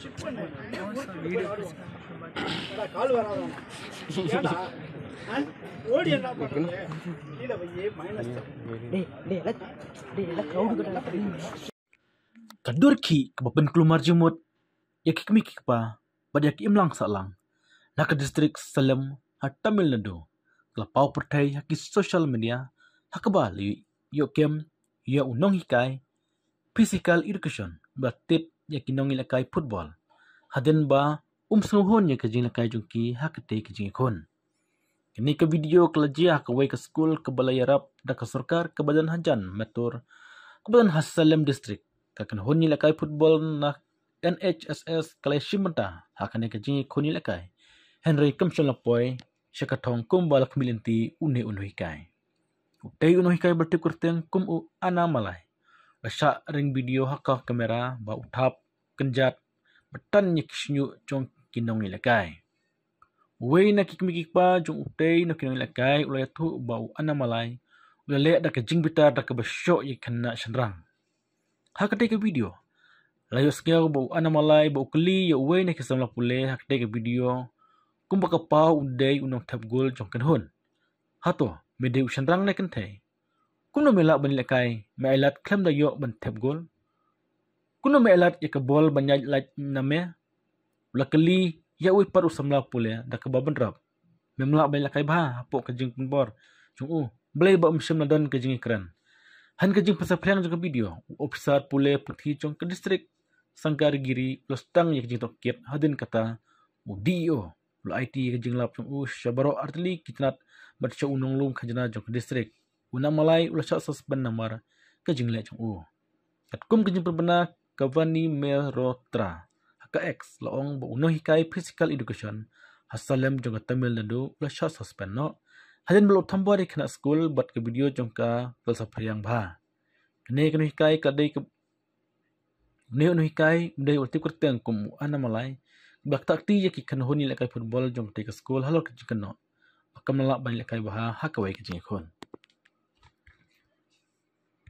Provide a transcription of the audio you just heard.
Kadurki kebapen kelumar jumut yakik mikik pa badak imlang salang nak distrik Salem ha Tamil Nadu kelapau pertai haki social media hakaba li yokem ya unong hikai physical education batit yakinong ilakai football haden ba snuhon ya kajing lakai jungki hakate kajing ikon kini ke video kelajia kawai ke school ke balai Arab da ke sarkar ke badan hajan metur ke badan has Salem district kakan honi lakai football na NHSS kalai shimata hakane kajing ikon lakai Henry Kamshon Lapoy syakatong kumbal kemilinti une unuhikai utay unuhikai bertikurteng kumu ana malai Basya ring video hakah kamera ba uthap kenjat betan nyikisnyu jong kinong ilakai. Wei na kikmikik pa jong utay na kinong ilakai ulay tu ba ana malai ulay da ka jingbitar da ka basyok yikana syanrang. Hakatay ka video. Layos kaya ba ana malai ba ukli ya wei na kisamla pule hakatay ka video kumba ka pa uday unong tabgol jong kanhon. Hato medey syanrang na kantay. Kuno melak banilakai mailat klem da yok ban tap gol. Kuno mailat ya bol banyaj lat name. Lakali ya ui paru samla pule da ka baban rap. Memlak banilakai bah apok kajing penbor. Chung belai ba msyam nadon kajing ikran. Han kajing pasaplyang jong video. Ofisar pule putih jong ke distrik Sangkar Giri plus tang ya kajing toket hadin kata DO. Lo IT kajing lap chung syabaro artli kitnat baca unong lung kajana jong ke distrik. Una malai ulah syak suspend namar kajing le chung kat kum kajing perbena Kavani Merotra haka X laong ba uno hikai physical education hasalem jong Tamil Nadu ulah syak suspend no hadin belum tambah di kena school buat ke video jong ka pelsapayang bah kene kene hikai kadai ke ne uno hikai mudai ulti kurteng kum ana malai bak takti yaki kan honi le kai football jong te ke school halo kajing keno akan melak ban le kai bah haka wai kajing kon